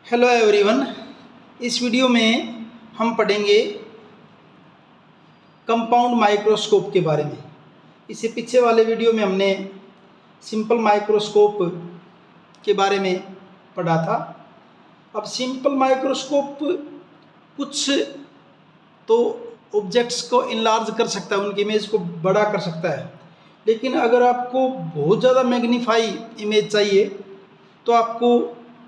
Hello everyone. इस video में हम पढ़ेंगे कंपाउंड माइक्रोस्कोप के बारे में। इससे पीछे वाले वीडियो में हमने सिंपल माइक्रोस्कोप के बारे में पढ़ा था। अब सिंपल माइक्रोस्कोप कुछ तो ऑब्जेक्ट्स को इनलार्ज कर सकता है, उनकी इमेज को बड़ा कर सकता है, लेकिन अगर आपको बहुत ज़्यादा मैग्नीफाई इमेज चाहिए तो आपको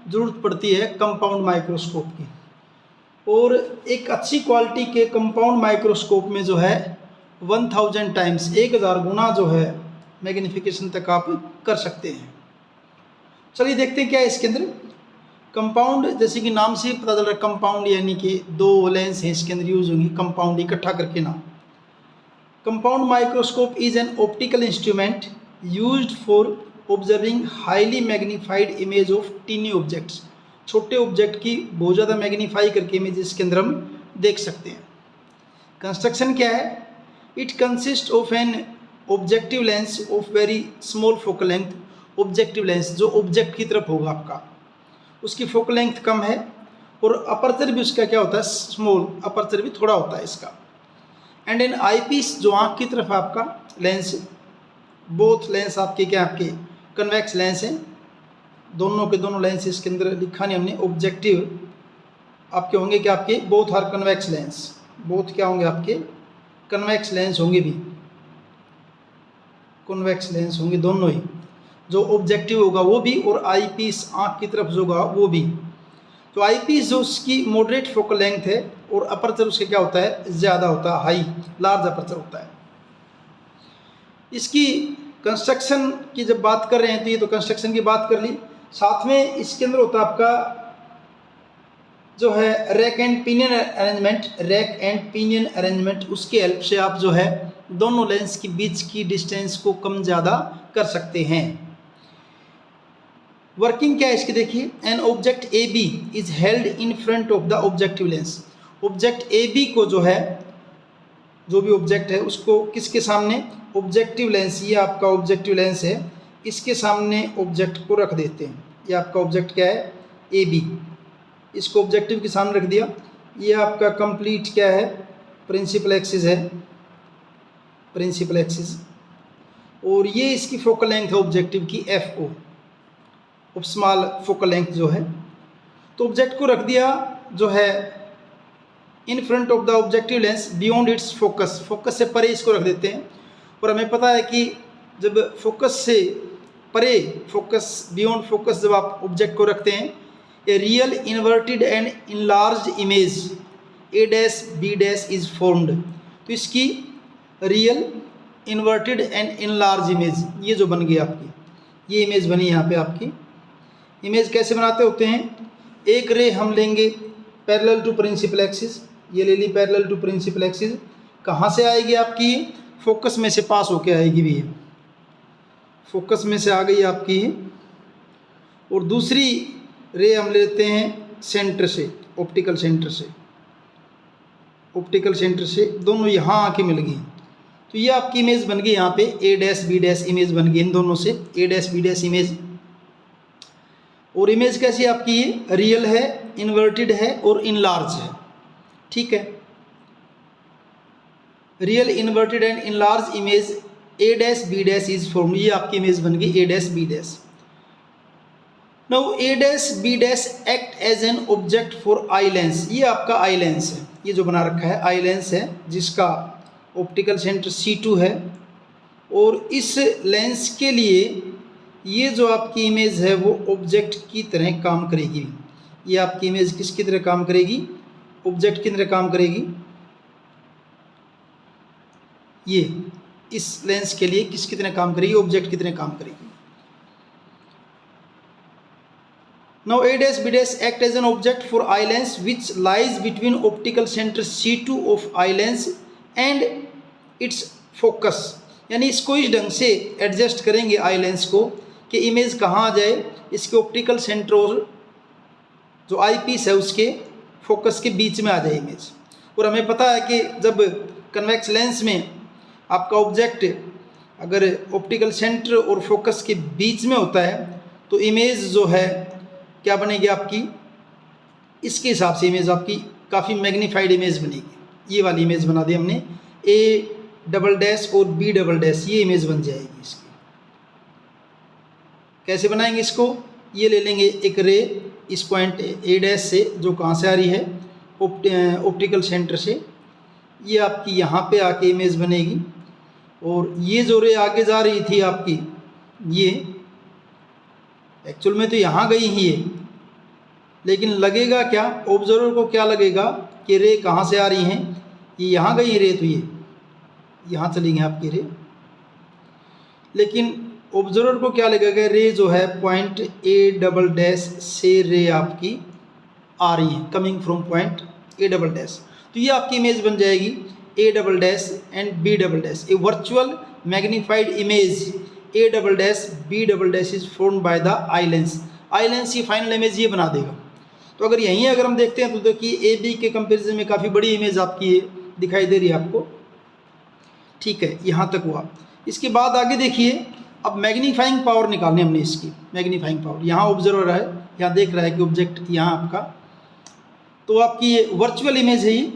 ज़रूरत पड़ती है कंपाउंड माइक्रोस्कोप की। और एक अच्छी क्वालिटी के कंपाउंड माइक्रोस्कोप में जो है 1000 टाइम्स 1000 गुना जो है मैग्नीफिकेशन तक आप कर सकते हैं। चलिए देखते हैं क्या है इसके अंदर। कंपाउंड, जैसे कि नाम से पता चल रहा है, कंपाउंड यानी कि दो लेंस हैं इसके अंदर यूज होंगी, कंपाउंड इकट्ठा करके ना। Compound microscope is an optical instrument used for observing highly magnified image of tiny objects. छोटे ऑब्जेक्ट की बहुत ज़्यादा मैग्नीफाई करके इमेज इसके अंदर हम देख सकते हैं। कंस्ट्रक्शन क्या है? It consist of an objective lens of very small focal length. Objective lens जो ऑब्जेक्ट की तरफ होगा आपका, उसकी फोकल लेंथ कम है, और अपर्चर भी उसका क्या होता है, स्मॉल, अपर्चर भी थोड़ा होता है इसका। एंड एन आई पीस जो आँख की तरफ आपका लेंस, बोथ लेंस आपके क्या, आपके कन्वेक्स लेंस हैं, दोनों के दोनों लेंस इसके अंदर लिखा नहीं हमने। ऑब्जेक्टिव आपके होंगे क्या, आपके both are convex lens, both क्या होंगे आपके कन्वेक्स लेंस होंगे भी, कन्वेक्स लेंस होंगे दोनों ही। जो ऑब्जेक्टिव होगा वो भी, और आई पीस आँख की तरफ जो होगा वो भी। तो आई पीस जो उसकी मॉडरेट फोकल लेंथ है, और अपर्चर उसके क्या होता है, ज़्यादा होता है, हाई लार्ज अपर्चर होता है। इसकी कंस्ट्रक्शन की जब बात कर रहे हैं तो ये तो कंस्ट्रक्शन की बात कर ली, साथ में इसके अंदर होता है आपका जो है rack and pinion arrangement. Rack and pinion arrangement, उसके हेल्प से आप जो है दोनों लेंस के बीच की डिस्टेंस को कम ज़्यादा कर सकते हैं। वर्किंग क्या है इसकी, देखिए। An object A B is held in front of the objective lens. Object A B को जो है, जो भी ऑब्जेक्ट है उसको किसके सामने, ऑब्जेक्टिव लेंस, ये आपका ऑब्जेक्टिव लेंस है, इसके सामने ऑब्जेक्ट को रख देते हैं। ये आपका ऑब्जेक्ट क्या है, ए बी, इसको ऑब्जेक्टिव के सामने रख दिया। ये आपका कंप्लीट क्या है, प्रिंसिपल एक्सिस है, प्रिंसिपल एक्सिस, और ये इसकी फोकल लेंथ है ऑब्जेक्टिव की, F O, small focal length जो है। तो ऑब्जेक्ट को रख दिया जो है in front of the objective lens beyond its focus, focus से परे इसको रख देते हैं। और हमें पता है कि जब फोकस से परे, फोकस बियॉन्ड फोकस जब आप ऑब्जेक्ट को रखते हैं, a real inverted and enlarge image A dash B dash is formed. तो इसकी real inverted and enlarge image ये जो बन गई आपकी, ये इमेज बनी यहाँ पे आपकी। इमेज कैसे बनाते होते हैं, एक रे हम लेंगे पैरेलल टू प्रिंसिपल एक्सिस, ये ले ली पैरेलल टू प्रिंसिपल एक्सिस। कहाँ से आएगी आपकी, फोकस में से पास होके आएगी भी, फोकस में से आ गई आपकी। और दूसरी रे हम लेते हैं सेंटर से, ऑप्टिकल सेंटर से, ऑप्टिकल सेंटर से दोनों यहाँ आके मिल गई। तो ये आपकी इमेज बन गई यहाँ पे, ए डैश बी डैश इमेज बन गई इन दोनों से, ए डैश बी डैश इमेज। और इमेज कैसी आपकी, ये रियल है, इन्वर्टेड है और इनलार्ज है, ठीक है। Real inverted and enlarge image A dash B dash is form, ये आपकी इमेज बन गई A dash B dash. Now A dash B dash act as an object for eye lens, ये आपका आई लेंस है, ये जो बना रखा है आई लेंस है, जिसका ऑप्टिकल सेंटर C2 है। और इस लेंस के लिए ये जो आपकी इमेज है वो ऑब्जेक्ट की तरह काम करेगी। ये आपकी इमेज किसकी तरह काम करेगी, ऑब्जेक्ट की तरह काम करेगी। ये इस लेंस के लिए किसकी तरह काम करेगी, ऑब्जेक्ट की तरह काम करेगी। Now A dash B dash act as an object for eye lens which lies between optical center C2 of eye lens and its focus। यानी इसको इस ढंग से एडजस्ट करेंगे आई लेंस को कि इमेज कहाँ आ जाए, इसके ऑप्टिकल सेंटर और जो आई पीस है उसके फोकस के बीच में आ जाए इमेज। और हमें पता है कि जब कन्वेक्स लेंस में आपका ऑब्जेक्ट अगर ऑप्टिकल सेंटर और फोकस के बीच में होता है तो इमेज जो है क्या बनेगी आपकी, इसके हिसाब से इमेज आपकी काफ़ी मैग्नीफाइड इमेज बनेगी। ये वाली इमेज बना दी हमने, ए डबल डैश और बी डबल डैश, ये इमेज बन जाएगी इसकी। कैसे बनाएंगे इसको, ये ले लेंगे एक रे इस पॉइंट ए डैश से, जो कहाँ से आ रही है, ऑप्टिकल सेंटर से, ये आपकी यहाँ पे आके इमेज बनेगी। और ये जो रे आगे जा रही थी आपकी, ये एक्चुअल में तो यहाँ गई ही है, लेकिन लगेगा क्या, ऑब्जर्वर को क्या लगेगा कि रे कहाँ से आ रही हैं, ये यहाँ गई रे, तो ये यहाँ चली गई आपकी रे। लेकिन ऑब्जर्वर को क्या लगेगा, रे जो है पॉइंट ए डबल डैश से रे आपकी आ रही है, coming from point A double dash. तो ये आपकी इमेज बन जाएगी A double dash and B double dash. A virtual magnified image A double dash B double dash is formed by the eye lens. Eye lens ये final image ये बना देगा। तो अगर यहीं अगर हम देखते हैं तो देखिए ए बी के कंपेरिजन में काफ़ी बड़ी इमेज आपकी ये दिखाई दे रही है आपको। ठीक है, यहाँ तक हुआ। इसके बाद आगे देखिए, अब मैग्नीफाइंग पावर निकालनी हमने इसकी। मैग्नीफाइंग पावर, यहाँ ऑब्जर्वर है, यहाँ देख रहा है कि ऑब्जेक्ट यहाँ आपका, तो आपकी ये वर्चुअल इमेज है। ये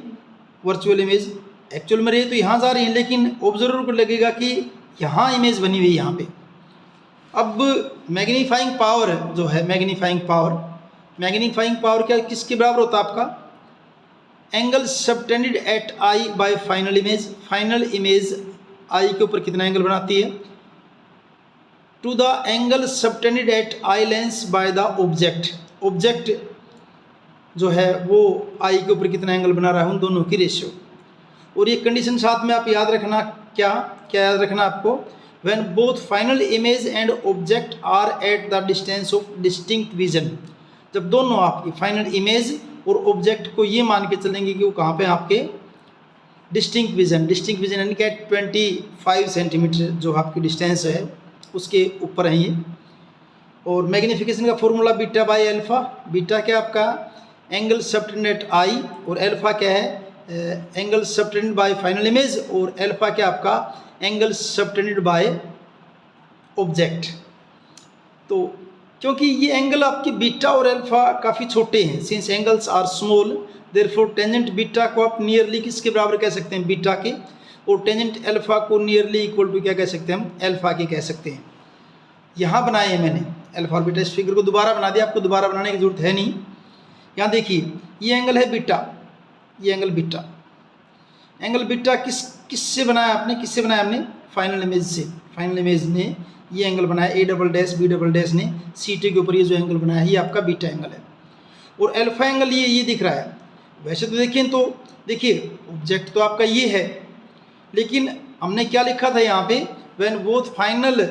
वर्चुअल इमेज एक्चुअल में रही तो यहाँ जा रही है, लेकिन ऑब्जर्वर को लगेगा कि यहाँ इमेज बनी हुई है यहाँ पे। अब मैग्नीफाइंग पावर जो है, मैग्नीफाइंग पावर क्या किसके बराबर होता है आपका, angle subtended at eye by final image. Final image eye के ऊपर कितना एंगल बनाती है, to the angle subtended at eye lens by the object. Object जो है वो आई के ऊपर कितना एंगल बना रहा है, उन दोनों की रेशियो। और ये कंडीशन साथ में आप याद रखना, क्या याद रखना आपको, when both final image and object are at the distance of distinct vision. जब दोनों आपकी फाइनल इमेज और ऑब्जेक्ट को ये मान के चलेंगे कि वो कहाँ पे आपके डिस्टिंक्ट विजन यानी कि 25 सेंटीमीटर जो आपकी डिस्टेंस है उसके ऊपर है ये। और मैग्नीफिकेशन का formula beta by alpha. Beta क्या आपका एंगल सबटेंडेड आई, और अल्फा क्या है angle subtended bye final image, और अल्फा क्या आपका एंगल सबटेंडेड बाय ऑब्जेक्ट। तो क्योंकि ये एंगल आपकी बीटा और अल्फा काफ़ी छोटे हैं, since angles are small therefore tangent beta को आप नियरली किसके बराबर कह सकते हैं, बीटा के, और टेंजेंट अल्फा को नियरली इक्वल टू क्या कह सकते हैं हम, अल्फा के कह सकते हैं। यहाँ बनाए हैं मैंने अल्फा और बीटा, इस फिगर को दोबारा बना दिया, आपको दोबारा बनाने की जरूरत है नहीं। यहाँ देखिए ये एंगल है बीटा, ये एंगल बीटा। एंगल बीटा किससे बनाया आपने, किससे बनाया हमने, फाइनल इमेज से। फाइनल इमेज ने ये एंगल बनाया, A double dash B double dash ने सी टी के ऊपर ये जो एंगल बनाया है ये आपका बीटा एंगल है। और अल्फा एंगल ये दिख रहा है। वैसे तो देखें तो देखिए ऑब्जेक्ट तो आपका ये है, लेकिन हमने क्या लिखा था यहाँ पे, when both final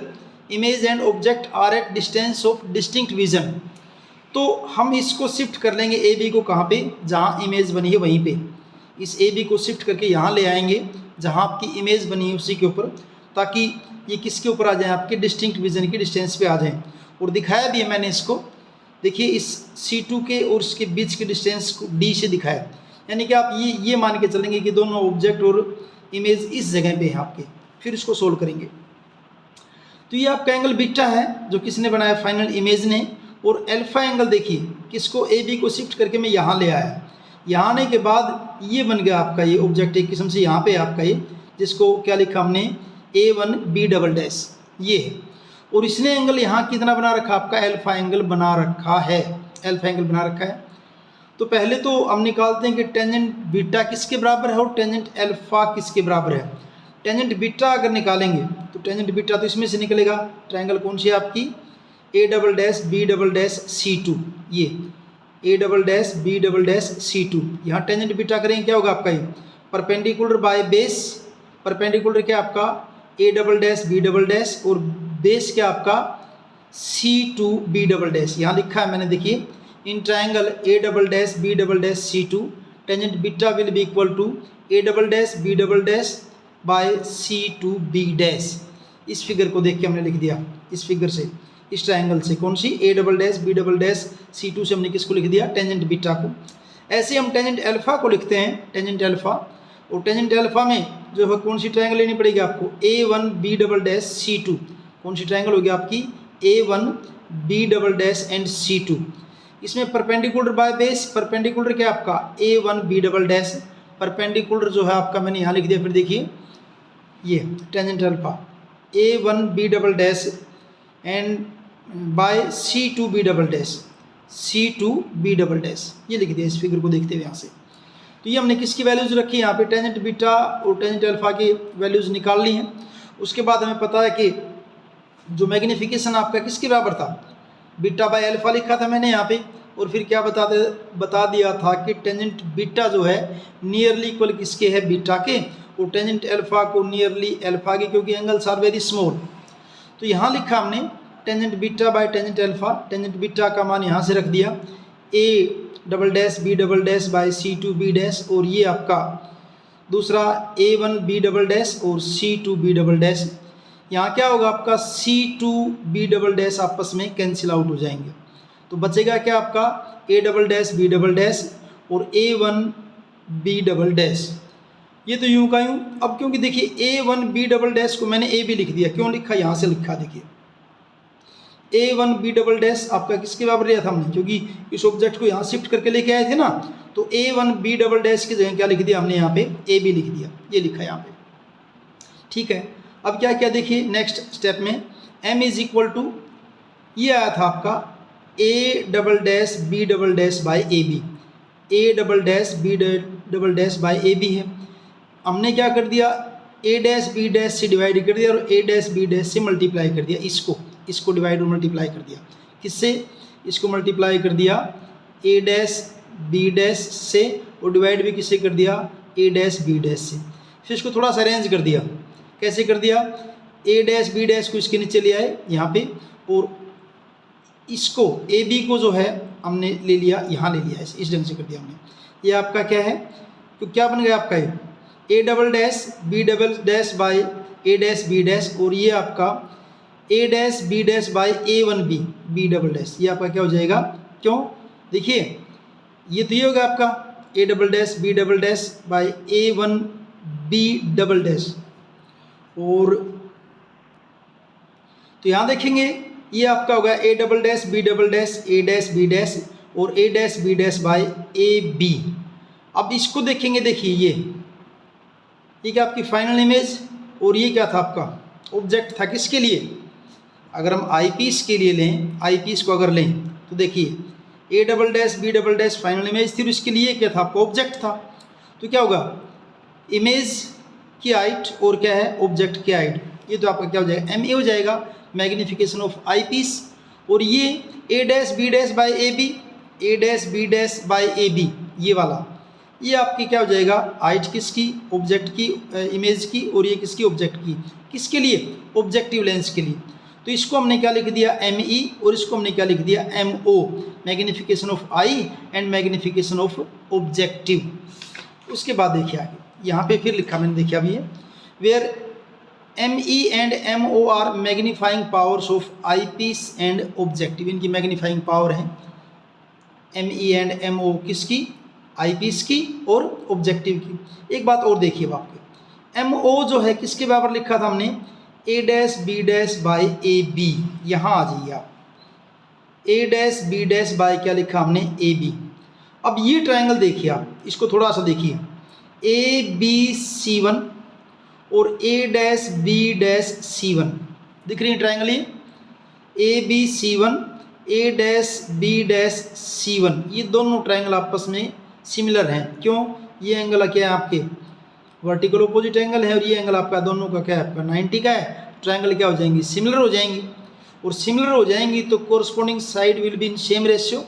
image and object are at distance of distinct vision. तो हम इसको शिफ्ट कर लेंगे ए बी को, कहाँ पे, जहाँ इमेज बनी है वहीं पे। इस ए बी को शिफ्ट करके यहाँ ले आएंगे जहाँ आपकी इमेज बनी है उसी के ऊपर, ताकि ये किसके ऊपर आ जाए, आपके डिस्टिंक्ट विजन की डिस्टेंस पे आ जाए। और दिखाया भी है मैंने इसको, देखिए इस C2 के और उसके बीच के डिस्टेंस को D से दिखाया, यानी कि आप ये मान के चलेंगे कि दोनों ऑब्जेक्ट और इमेज इस जगह पे है आपके। फिर इसको सोल्व करेंगे। तो ये आपका एंगल बीटा है जो किसने बनाया, फाइनल इमेज ने। और अल्फा एंगल देखिए किसको, ए बी को शिफ्ट करके मैं यहाँ ले आया। यहाँ आने के बाद ये बन गया आपका ये ऑब्जेक्ट एक किस्म से यहाँ पे आपका ये, जिसको क्या लिखा हमने A1 B डबल डैश, ये है। और इसने एंगल यहाँ कितना बना रखा आपका, अल्फा एंगल बना रखा है, अल्फा एंगल बना रखा है। तो पहले तो हम निकालते हैं कि टेंजेंट बीटा किसके बराबर है और टेंजेंट अल्फा किसके बराबर है। टेंजेंट बीटा अगर निकालेंगे तो टेंजेंट बीटा तो इसमें से निकलेगा, ट्रायंगल कौन सी है आपकी, A double dash B double dash C2, ये A double dash B double dash C2। यहाँ टेंजेंट बीटा करेंगे क्या होगा आपका, ये परपेंडिकुलर बाय बेस। परपेंडिकुलर क्या आपका A double dash B double dash, और बेस क्या आपका C2 बी डबल डैश। यहाँ लिखा है मैंने, देखिए in triangle A double dash B double dash C2 tangent beta will be equal to A double dash B double dash by C2 B dash. इस figure को देख के हमने लिख दिया, इस फिगर से, इस ट्रायंगल से, कौन सी, A double dash B double dash C2 से हमने किसको लिख दिया, टेंजेंट बीटा को। ऐसे हम टेंजेंट अल्फा को लिखते हैं, टेंजेंट अल्फा। और टेंजेंट अल्फा में जो है कौन सी ट्रायंगल लेनी पड़ेगी आपको, A1 B double dash C2। कौन सी ट्रायंगल होगी आपकी, A1 B double dash and C2। इसमें परपेंडिकुलर बाय बेस, परपेंडिकुलर क्या आपका A1B डबल डैश, परपेंडिकुलर जो है आपका मैंने यहाँ लिख दिया। फिर देखिए ये tangent alpha A1B double dash and by C2B double dash, C2B double dash, ये लिख दिया इस फिगर को देखते हुए यहाँ से। तो ये हमने किसकी वैल्यूज़ रखी यहाँ पे, टेंजेंट बीटा और टेंजेंट अल्फा की वैल्यूज़ निकाल ली हैं। उसके बाद हमें पता है कि जो मैग्नीफिकेशन आपका किसके बराबर था, बीटा बाय अल्फा लिखा था मैंने यहाँ पे, और फिर क्या बता दिया था कि टेंजेंट बीटा जो है नियरली इक्वल किसके है, बीटा के, और टेंजेंट अल्फा को नियरली अल्फा के, क्योंकि एंगल्स आर वेरी स्मॉल। तो यहाँ लिखा हमने tangent beta by tangent alpha, tangent beta का मान यहाँ से रख दिया A double dash B double dash bye C2B dash, और ये आपका दूसरा A1B डबल डैश और C2B डबल डैश। यहाँ क्या होगा आपका C2B डबल डैश आपस में कैंसिल आउट हो जाएंगे, तो बचेगा क्या आपका A double dash B double dash और A1B डबल डैश। ये तो यूं का यूं। अब क्योंकि देखिए A1B डबल डैश को मैंने A भी लिख दिया, क्यों लिखा, यहाँ से लिखा, देखिए A1B डबल डैश आपका किसके बराबर लिया था हमने, क्योंकि इस ऑब्जेक्ट को यहाँ शिफ्ट करके लेके आए थे ना, तो A1B डबल डैश की जगह क्या लिख दिया हमने, यहाँ पे A भी लिख दिया, ये लिखा यहाँ पे। ठीक है, अब क्या क्या देखिए नेक्स्ट स्टेप में M इज इक्वल टू, ये आया था आपका A double dash B double dash by AB, A double dash B double dash by AB है। हमने क्या कर दिया, A डैश B डैश से डिवाइड कर दिया और A डैश B डैश से मल्टीप्लाई कर दिया, इसको डिवाइड और मल्टीप्लाई कर दिया, किससे, इसको मल्टीप्लाई कर दिया A डैश B डैश से, और डिवाइड भी किससे कर दिया, A डैश B डैश से। फिर इसको थोड़ा सा अरेंज कर दिया, कैसे कर दिया, A डैश B डैश को इसके नीचे ले आए यहाँ पे, और इसको AB को जो है हमने ले लिया, यहाँ ले लिया, इस ढंग से कर दिया हमने। ये आपका क्या है, तो क्या बन गया आपका ये A double dash B double dash by A dash B dash, और ये आपका A dash B dash by A1B B double dash, ये आपका क्या हो जाएगा, क्यों, देखिए ये तो ये होगा आपका A double dash B double dash by A1B double dash, और तो यहाँ देखेंगे ये आपका होगा A double dash B double dash A dash B dash और A dash B dash by AB। अब इसको देखेंगे, देखिए ये क्या आपकी फाइनल इमेज, और ये क्या था आपका ऑब्जेक्ट था किसके लिए, अगर हम आई पीस के लिए लें, आई पीस को अगर लें तो देखिए A double dash B double dash final image थी, इसके लिए क्या था आपका ऑब्जेक्ट था। तो क्या होगा, इमेज की हाइट और क्या है ऑब्जेक्ट की हाइट, ये तो आपका क्या हो जाएगा MA हो जाएगा, मैग्नीफिकेशन ऑफ आई पीस। और ये A dash B dash by AB, A dash B dash by AB, ये वाला, ये आपकी क्या हो जाएगा हाइट किसकी, ऑब्जेक्ट की, इमेज की, और ये किसकी, ऑब्जेक्ट की, किसके लिए, ऑब्जेक्टिव लेंस के लिए। तो इसको हमने क्या लिख दिया ME, और इसको हमने क्या लिख दिया MO, magnification of I and magnification of objective. उसके बाद देखिए आगे यहाँ पे फिर लिखा मैंने, देखिए अभी where ME and MO are magnifying powers of eyepiece and objective, इनकी मैग्नीफाइंग पावर है ME एंड MO किसकी, आई पीस की और ऑब्जेक्टिव की। एक बात और देखिए आपके, MO जो है किसके बराबर लिखा था हमने, A dash B dash by AB, यहाँ आ जाइए आप, A dash B dash by क्या लिखा हमने AB। अब ये ट्रायंगल देखिए आप, इसको थोड़ा सा देखिए, ABC1 और A dash B dash C1 दिख रही है ट्रायंगल, ये ABC1 A dash B dash C1, ये दोनों ट्रायंगल आपस में सिमिलर हैं, क्यों, ये एंगल क्या है आपके वर्टिकल ऑपोजिट एंगल है, और ये एंगल आपका दोनों का क्या है आपका 90 का है। ट्रायंगल क्या हो जाएंगी, सिमिलर हो जाएंगी, और सिमिलर हो जाएंगी तो corresponding side will be in same ratio.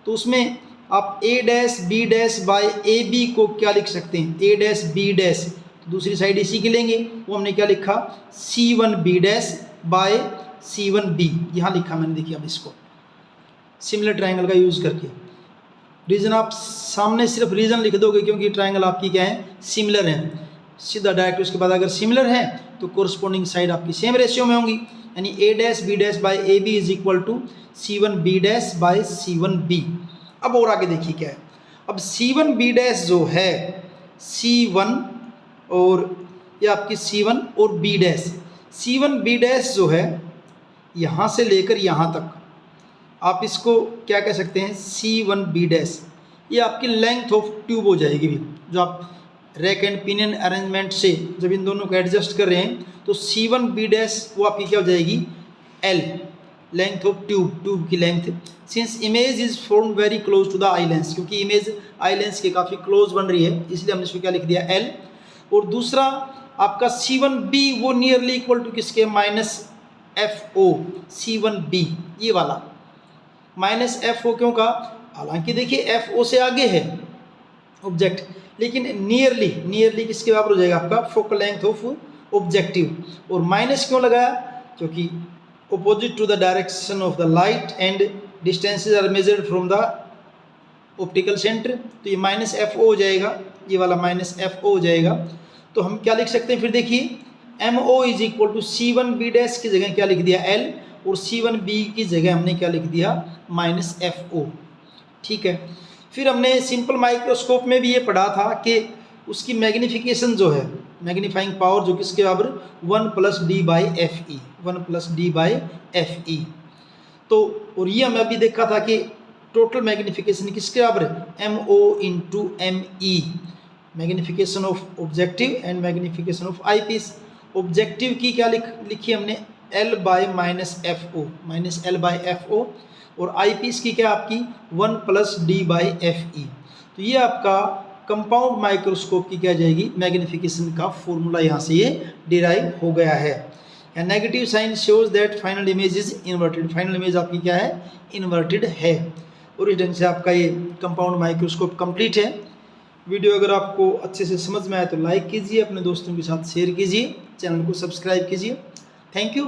तो उसमें आप A dash B dash by AB को क्या लिख सकते हैं, A डैश B डैश, तो दूसरी साइड इसी की लेंगे, वो हमने क्या लिखा C1B डैश बाय C1B, यहाँ लिखा मैंने, देखिए अब इसको सिमिलर ट्रायंगल का यूज़ करके। रीजन आप सामने सिर्फ रीजन लिख दोगे, क्योंकि ट्रायंगल आपकी क्या है सिमिलर है, सीधा डायरेक्ट उसके बाद अगर सिमिलर है तो कोरस्पोंडिंग साइड आपकी सेम रेशियो में होंगी, यानी A dash B dash by AB is equal to C1B dash by C1B। अब और आगे देखिए क्या है, अब C1B डैश जो है C1 और ये आपकी C1 और B डैश, C1B डैश जो है यहाँ से लेकर यहाँ तक, आप इसको क्या कह सकते हैं, C1B डैश, ये आपकी लेंथ ऑफ ट्यूब हो जाएगी भी। जो आप रैक एंड पिनियन अरेंजमेंट से जब इन दोनों को एडजस्ट कर रहे हैं तो C1B डैश वो आपकी क्या हो जाएगी, L, लेंथ ऑफ ट्यूब की length. Since image is form very close to the eye lens, क्योंकि इमेज आई लेंस के काफ़ी क्लोज बन रही है इसलिए हमने इसको क्या लिख दिया, L। और दूसरा आपका C1B वो नियरली इक्वल टू किसके, -FO, C1B ये वाला -FO क्यों कहा, हालांकि देखिए FO से आगे है ऑब्जेक्ट, लेकिन नियरली किसके बराबर हो जाएगा आपका, फोकल लेंथ ऑफ ऑब्जेक्टिव। और माइनस क्यों लगाया, क्योंकि opposite to the direction of the light and distances are measured from the optical center, तो ये -FO हो जाएगा, ये वाला -FO हो जाएगा। तो हम क्या लिख सकते हैं फिर देखिए, MO is equal to C1B dash की जगह क्या लिख दिया, L, और C1B की जगह हमने क्या लिख दिया, -FO। ठीक है, फिर हमने सिंपल माइक्रोस्कोप में भी ये पढ़ा था कि उसकी मैग्नीफिकेशन जो है, मैग्नीफाइंग पावर जो किसके बराबर, 1+D/FE, 1+D/FE। तो और ये हमें अभी देखा था कि टोटल मैग्नीफिकेशन किसके बराबर है, MO into ME, magnification of objective and magnification of eyepiece. Objective की क्या लिखी हमने, L/-FO, -L/FO, और आई पीस की क्या आपकी 1+D/FE। तो ये आपका कंपाउंड माइक्रोस्कोप की क्या जाएगी, मैग्नीफिकेशन का फॉर्मूला यहाँ से ये डिराइव हो गया है। Negative sign shows that final image is inverted, final image आपकी क्या है, इन्वर्टेड है। और इस ढंग से आपका ये कंपाउंड माइक्रोस्कोप कंप्लीट है। वीडियो अगर आपको अच्छे से समझ में आए तो लाइक कीजिए, अपने दोस्तों के साथ शेयर कीजिए, चैनल को सब्सक्राइब कीजिए। Thank you.